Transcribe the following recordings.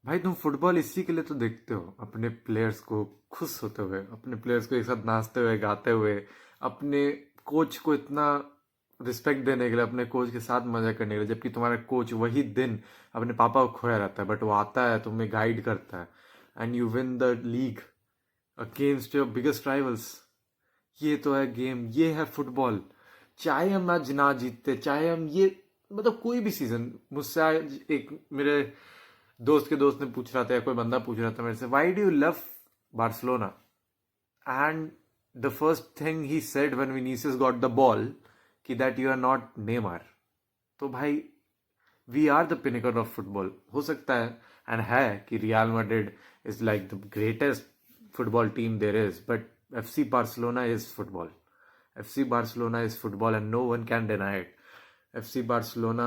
भाई तुम फुटबॉल इसी के लिए तो देखते हो, अपने प्लेयर्स को खुश होते हुए, अपने प्लेयर्स को एक साथ नाचते हुए गाते हुए, अपने कोच को इतना रिस्पेक्ट देने के लिए, अपने कोच के साथ मजा करने के लिए। जबकि तुम्हारा कोच वही दिन अपने पापा को खोया रहता है, बट वो आता है, तुम्हें गाइड करता है, and you win the league against your biggest rivals. ये तो है गेम, ये है फुटबॉल। चाहे हम आज ना जीतते, चाहे हम ये मतलब कोई भी सीजन, मुझसे आज एक मेरे दोस्त के दोस्त ने पूछ रहा था, या कोई बंदा पूछ रहा था मेरे से, why do you love Barcelona? And the first thing he said when Vinicius got the ball कि that you are not Neymar. तो भाई we are the pinnacle of football. हो सकता है एंड है कि Real Madrid is like the greatest football team there is, but FC Barcelona is football. FC Barcelona is football and no one can deny it. FC Barcelona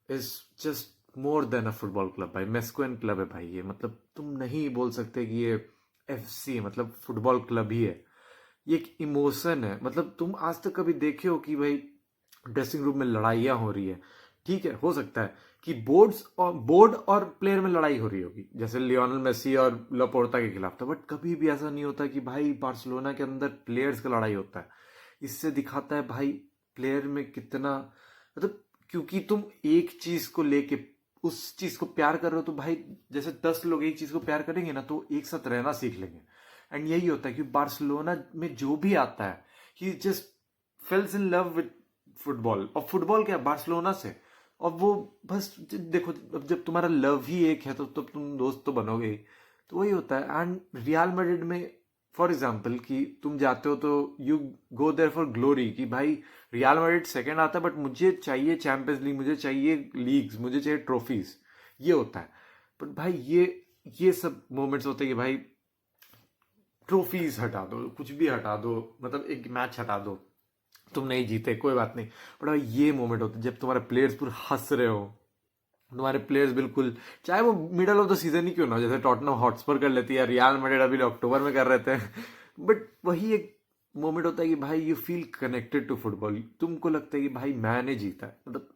is just more than a football club भाई, मेस्कुएन club है भाई ये। मतलब तुम नहीं बोल सकते कि ये FC मतलब फुटबॉल क्लब ही है। ये एक इमोशन है। मतलब तुम आज तक कभी देखे हो कि भाई ड्रेसिंग रूम में लड़ाइयाँ हो रही है? ठीक है, हो सकता है कि बोर्ड और प्लेयर में लड़ाई हो रही होगी, जैसे लियोनल मेसी और लापोर्ता के खिलाफ था, बट कभी भी ऐसा नहीं होता कि भाई बार्सिलोना के अंदर प्लेयर्स का लड़ाई होता है। इससे दिखाता है भाई प्लेयर में कितना मतलब, क्योंकि तुम एक चीज को लेके उस चीज को प्यार कर रहे हो, तो भाई जैसे 10 लोग एक चीज को प्यार करेंगे ना, तो एक साथ रहना सीख लेंगे। एंड यही होता है कि बार्सिलोना में जो भी आता है, he just falls in love with football. और फुटबॉल क्या, बार्सिलोना से। और वो बस देखो, अब जब तुम्हारा लव ही एक है, तो तब तुम दोस्त तो बनोगे ही। तो वही होता है। एंड रियल मैड्रिड में फॉर एग्जाम्पल कि तुम जाते हो तो you go there for glory, कि भाई रियल मैड्रिड सेकंड आता है, बट मुझे चाहिए चैंपियंस लीग, मुझे चाहिए लीग्स, मुझे चाहिए ट्रॉफीज। ये होता है। बट भाई ये सब मोमेंट्स होते हैं कि भाई ट्रॉफीज हटा दो, कुछ भी हटा दो, मतलब एक मैच हटा दो, तुम नहीं जीते कोई बात नहीं, बट भाई ये मोमेंट होता है जब तुम्हारे प्लेयर्स पूरे हंस रहे हो, तुम्हारे प्लेयर्स बिल्कुल, चाहे वो मिडल ऑफ द सीजन ही क्यों ना हो, जैसे टॉटनम हॉटस्पर कर लेती है, रियल मैड्रिड अभी अक्टूबर में कर रहे थे बट वही एक मोमेंट होता है कि भाई you feel connected to football. तुमको लगता है कि भाई मैंने जीता है, मतलब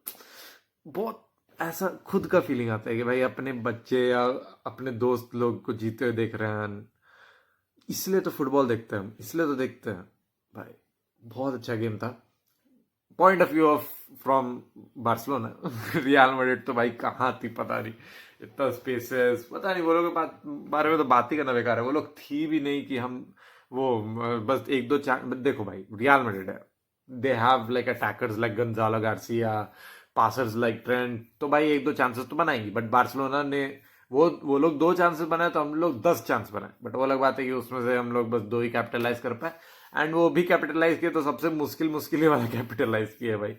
बहुत ऐसा खुद का फीलिंग आता है कि भाई अपने बच्चे या अपने दोस्त लोग को जीते हुए देख रहे हैं। इसलिए तो फुटबॉल देखते हैं हम, इसलिए तो देखते हैं भाई। बहुत अच्छा गेम था, point of view of from Barcelona. Real Madrid तो भाई कहाँ थी पता नहीं, इतना स्पेसेस पता नहीं, वो लोग के बारे में तो बात ही करना बेकार है। वो लोग थी भी नहीं कि हम वो बस एक दो चांस। देखो भाई रियल मैड्रिड है, they have like attackers like Gonzalo Garcia, passers like Trent, तो भाई एक दो चांसेस तो बनाएंगी। बट बार्सिलोना ने वो लोग 2 चांसेस बनाए, तो हम लोग 10 चांस बनाए, बट वो अलग बात है कि उसमें से हम लोग बस 2 ही कैपिटलाइज कर पाए। एंड वो भी कैपिटलाइज किए तो सबसे मुश्किल ही वाला कैपिटलाइज किया भाई,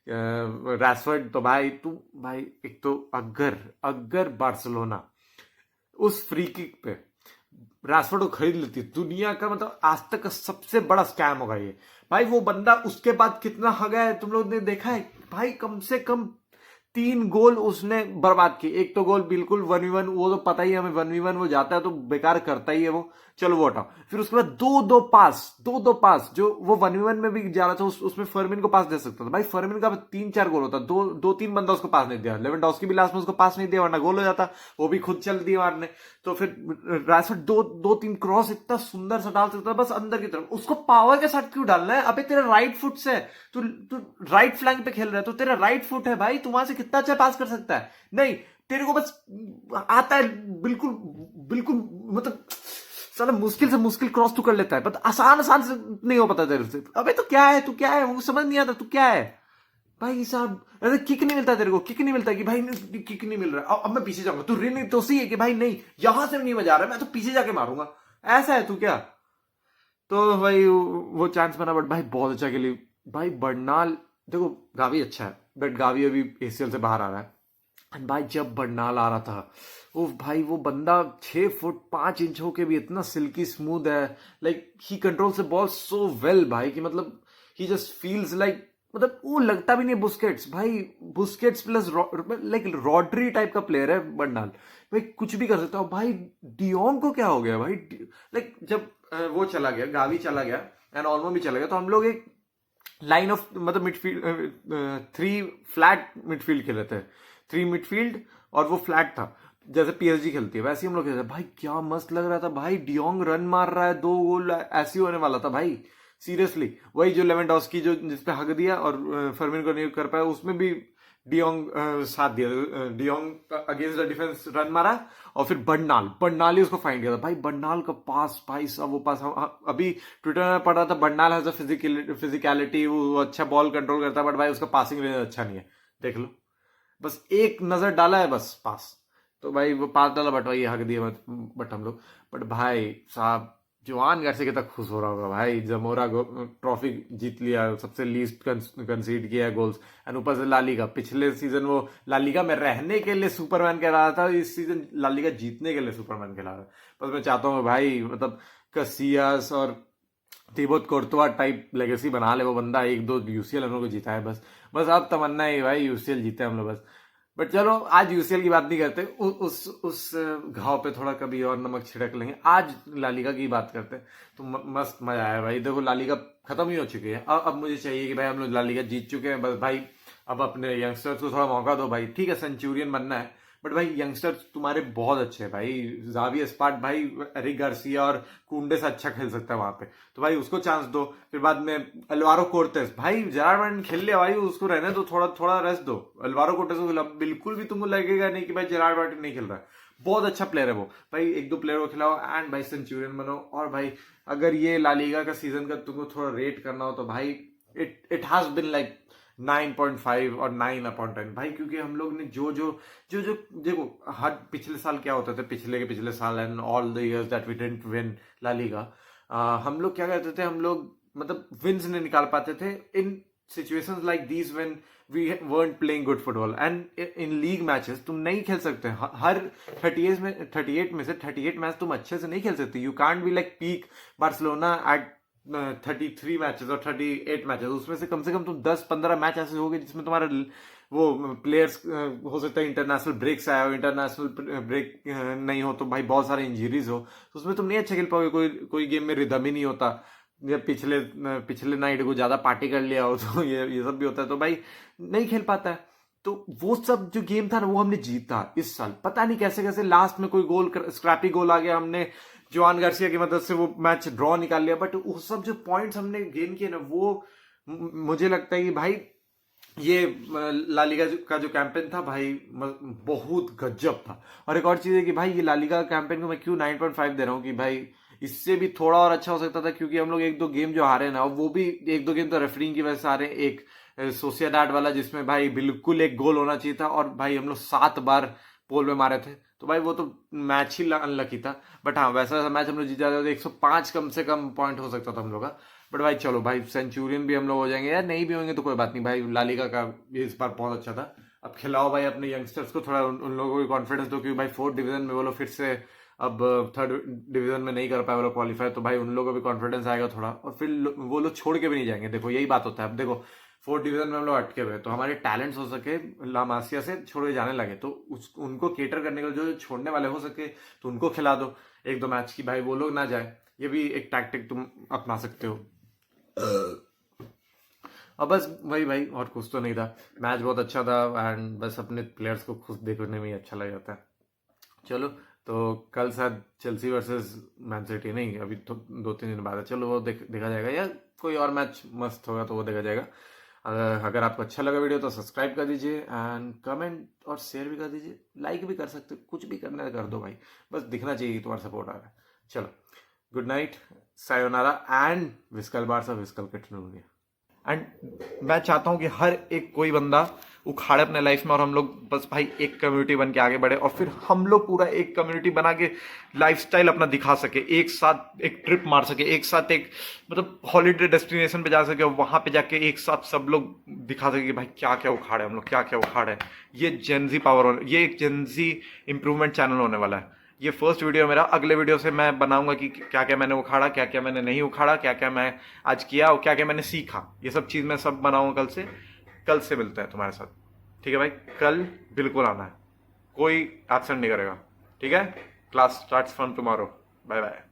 रैशफोर्ड। तो भाई तू भाई, एक तो अगर अगर बार्सिलोना उस फ्री किक पे रैशफोर्ड को खरीद लेती, दुनिया का मतलब आज तक का सबसे बड़ा स्कैम होगा ये भाई। वो बंदा उसके बाद कितना हगा है तुम लोग ने देखा है भाई? कम से कम 3 गोल उसने बर्बाद किए। एक तो गोल बिल्कुल 1v1, वो तो पता ही है हमें, 1v1 वो जाता है तो बेकार करता ही है वो, चलो वो हटाओ। फिर उसके बाद दो पास जो वो 1v1 में भी जा रहा था, उसमें फर्मिन को पास दे सकता था भाई। फर्मिन का 3-4 गोल होता, दो तीन बंदा उसको पास नहीं दिया। लेवेंडोस्की भी लास्ट में उसको पास नहीं दिया, वरना गोल हो जाता, वो भी खुद चल दिया मारने। तो फिर राशफोर्ड दो तीन क्रॉस इतना सुंदर सा डाल सकता था बस अंदर की तरफ। उसको पावर के साथ क्यों डालना है? अबे तेरा राइट फुट से, तू राइट फ्लैंक पे खेल रहा है, तो तेरा राइट फुट है भाई, तू वहां से कितना अच्छा पास कर सकता है। नहीं, तेरे को बस आता है बिल्कुल बिल्कुल, मतलब साला मुश्किल से मुश्किल क्रॉस तू कर लेता है, पर आसान आसान से नहीं हो पाता तेरे से। अबे तो क्या है, तू क्या है, वो समझ नहीं आता तू क्या है भाई साहब। अरे किक नहीं मिलता तेरे को, किक नहीं मिलता कि भाई किक नहीं मिल रहा, अब मैं पीछे जाऊंगा, तू रिन तो सही है कि भाई नहीं यहां से नहीं बजा रहा, मैं तो पीछे जाके मारूंगा, ऐसा है तू क्या? तो भाई वो चांस बना, बट भाई बहुत अच्छा खेली भाई बर्नाल। देखो गावी अच्छा है, बट गावी अभी ACL से बाहर आ रहा है। एंड भाई जब बर्नाल आ रहा था, वो भाई वो बंदा 6 फुट 5 इंच होके भी इतना सिल्की स्मूथ है, like he controls the ball so well भाई, कि मतलब ही जस्ट फील्स लाइक, मतलब वो लगता भी नहीं बुस्केट्स भाई। Busquets plus like Rodri type का प्लेयर है बर्नाल भाई, कुछ भी कर सकता है भाई। डियोंग को क्या हो गया भाई? लाइक जब वो चला गया, गावी चला गया एंड ऑल्मो भी चला गया, तो हम लोग एक लाइन ऑफ मतलब मिडफील्ड 3 फ्लैट मिडफील्ड खेले थे, 3 मिडफील्ड और वो फ्लैट था। जैसे पीएसजी खेलती है वैसे ही हम लोग खेलते हैं भाई। क्या मस्त लग रहा था भाई, डियोंग रन मार रहा है, 2 गोल ऐसे ही होने वाला था भाई सीरियसली। वही जो लेवेंडोस्की जो जिसपे हक दिया और फर्मिन को नहीं कर पाया, उसमें भी डियोंग साथ दिया। De Jong against the defence run मारा और फिर बर्नाल ही उसको फाइंड किया था भाई। बर्नाल का पास भाई सब वो पास अभी ट्विटर में पढ़ रहा था, बर्नाल हैज अ फिजिकलिटी, वो अच्छा बॉल कंट्रोल करता है बट भाई उसका पासिंग रेंज अच्छा नहीं है, देख लो। बस एक नजर डाला है बस पास, तो भाई वो पास डाला बट भाई हक दिया बट हम लोग। बट भाई साहब जोआन गार्सिया कितना खुश हो रहा होगा भाई, जमोरा ट्रॉफी जीत लिया, सबसे लीस्ट कंसीड किया गोल्स, एंड ऊपर से लालीगा। पिछले सीजन वो लालीगा में रहने के लिए सुपरमैन कह रहा था, इस सीजन लालीगा जीतने के लिए सुपरमैन कहला रहा है। बस मैं चाहता हूँ भाई मतलब कसियास और थिबोत कोर्तवा टाइप लेगेसी बना ले वो बंदा, 1-2 यूसीएल हम लोग को जीता है बस। बस अब तमन्ना है भाई यूसीएल जीते हम लोग बस। बट चलो आज यूसीएल की बात नहीं करते, उस घाव पे थोड़ा कभी और नमक छिड़क लेंगे। आज लालीगा की बात करते हैं। तो मस्त मजा आया भाई। देखो लालीगा खत्म ही हो चुकी है, अब मुझे चाहिए कि भाई हम लोग लालीगा जीत चुके हैं बस भाई। अब अपने यंगस्टर्स को थोड़ा मौका दो भाई। ठीक है सेंचुरियन बनना है बट भाई यंगस्टर्स तुम्हारे बहुत अच्छे हैं भाई। जावी स्पार्ट भाई एरिक गार्सिया और कुंडे से अच्छा खेल सकता है वहां पे, तो भाई उसको चांस दो। फिर बाद में अल्वारो कोर्टेस भाई, जेरार्ड मार्टिन खेल लिया भाई, उसको रहने दो, थोड़ा थोड़ा रेस्ट दो। अल्वारो कोर्टेस को खिलाओ, बिल्कुल भी तुमको लगेगा नहीं कि भाई जेरार्ड मार्टिन नहीं खेल रहा है, बहुत अच्छा प्लेयर है वो भाई। 1-2 प्लेयर को खिलाओ एंड भाई सेंचुरियन बनो। और भाई अगर ये लालीगा का सीजन का तुमको थोड़ा रेट करना हो तो भाई इट हैज बिन लाइक 9.5 और 9/10 भाई, क्योंकि हम लोग ने जो देखो हर पिछले साल क्या होता था, पिछले साल and all the years that we didn't win La Liga, हम लोग क्या करते थे, हम लोग मतलब विन्स नहीं निकाल पाते थे in situations like these when we weren't playing good football. And in league matches तुम नहीं खेल सकते, हर 38 में से 38 मैच तुम अच्छे से नहीं खेल सकते। You can't be like peak Barcelona at 33 matches और 38 मैचेस, उसमें से कम तुम 10-15 मैच ऐसे हो गए जिसमें तुम्हारा वो प्लेयर्स हो सकता है इंटरनेशनल ब्रेक्स आया हो, इंटरनेशनल ब्रेक नहीं हो तो भाई बहुत सारे इंजरीज हो, तो उसमें तुम नहीं अच्छा खेल पाओगे। कोई गेम में रिदम ही नहीं होता, या पिछले नाइट को ज्यादा पार्टी कर लिया हो तो ये सब भी होता है, तो भाई नहीं खेल पाता है। तो वो सब जो गेम था ना वो हमने जीता इस साल, पता नहीं कैसे कैसे लास्ट में कोई गोल स्क्रैपी गोल आ गया, हमने जोआन गार्सिया की मदद से वो मैच ड्रॉ निकाल लिया। बट वो सब जो पॉइंट्स हमने गेन किए ना वो मुझे लगता है कि भाई ये लालीगा का जो कैंपेन था भाई बहुत गजब था। और एक और चीज है कि भाई ये लालीगा कैंपेन को मैं क्यों 9.5 दे रहा हूँ कि भाई इससे भी थोड़ा और अच्छा हो सकता था, क्योंकि हम लोग 1-2 गेम जो हारे ना वो भी 1-2 गेम तो रेफरिंग की वजह से हारे। एक सोसिएदाद वाला जिसमें भाई बिल्कुल एक गोल होना चाहिए था और भाई हम लोग 7 बार पोल में मारे थे, तो भाई वो तो मैच ही अनलकी था। बट हाँ वैसा मैच हम लोग जीत जाते तो 105 कम से कम पॉइंट हो सकता था हम लोग का। बट भाई चलो भाई सेंचुरियन भी हम लोग हो जाएंगे, यार नहीं भी होंगे तो कोई बात नहीं भाई। लालीगा का इस बार बहुत अच्छा था। अब खिलाओ भाई अपने यंगस्टर्स को, थोड़ा उन लोगों को कॉन्फिडेंस दो, क्योंकि भाई 4th डिवीजन में वो लोग फिर से अब 3rd डिवीजन में नहीं कर पाए वो लोग क्वालिफाई, तो भाई उन लोगों को भी कॉन्फिडेंस आएगा थोड़ा, और फिर वो लोग छोड़ के भी नहीं जाएंगे। देखो यही बात होता है। अब देखो 4th डिवीजन में हम लोग अटके हुए, तो हमारे टैलेंट्स हो सके ला मासिया से छोड़ के जाने लगे, तो उनको केटर करने के लिए जो छोड़ने वाले हो सके तो उनको खिला दो 1-2 मैच की, भाई वो लोग ना जाए। ये भी एक टैक्टिक तुम अपना सकते हो। अब बस वही भाई, और कुछ तो नहीं था। मैच बहुत अच्छा था एंड बस अपने प्लेयर्स को खुश देखने में ही अच्छा लग जाता है। चलो तो कल शायद चेल्सी वर्सेस मैन सिटी, नहीं अभी तो 2-3 दिन बाद है, चलो वो देखा जाएगा, या कोई और मैच मस्त होगा तो वो देखा जाएगा। अगर आपको अच्छा लगा वीडियो तो सब्सक्राइब कर दीजिए एंड कमेंट और शेयर भी कर दीजिए, लाइक भी कर सकते हो, कुछ भी करना है कर दो भाई, बस दिखना चाहिए तुम्हारा सपोर्ट आ रहा है। चलो गुड नाइट, सायोनारा एंड विस्कल बार्सा, विस्कल कटनूरिया। एंड मैं चाहता हूं कि हर एक कोई बंदा उखाड़े अपने लाइफ में, और हम लोग बस भाई एक कम्युनिटी बन के आगे बढ़े, और फिर हम लोग पूरा एक कम्युनिटी बना के लाइफस्टाइल अपना दिखा सके, एक साथ एक ट्रिप मार सके, एक साथ एक मतलब हॉलीडे डेस्टिनेशन पे जा सके, और वहां पे जाके एक साथ सब लोग दिखा सके कि भाई क्या क्या उखाड़े हम लोग, क्या क्या उखाड़े। ये जेनजी पावर, ये एक जेनजी इंप्रूवमेंट चैनल होने वाला है। ये फर्स्ट वीडियो मेरा, अगले वीडियो से मैं बनाऊंगा कि क्या क्या मैंने उखाड़ा, क्या क्या मैंने नहीं उखाड़ा, क्या क्या मैं आज किया और क्या क्या मैंने सीखा, ये सब चीज़ मैं सब बनाऊंगा कल से मिलते हैं तुम्हारे साथ, ठीक है भाई। कल बिल्कुल आना है, कोई एब्सेंट नहीं करेगा, ठीक है। Class starts from tomorrow, bye bye.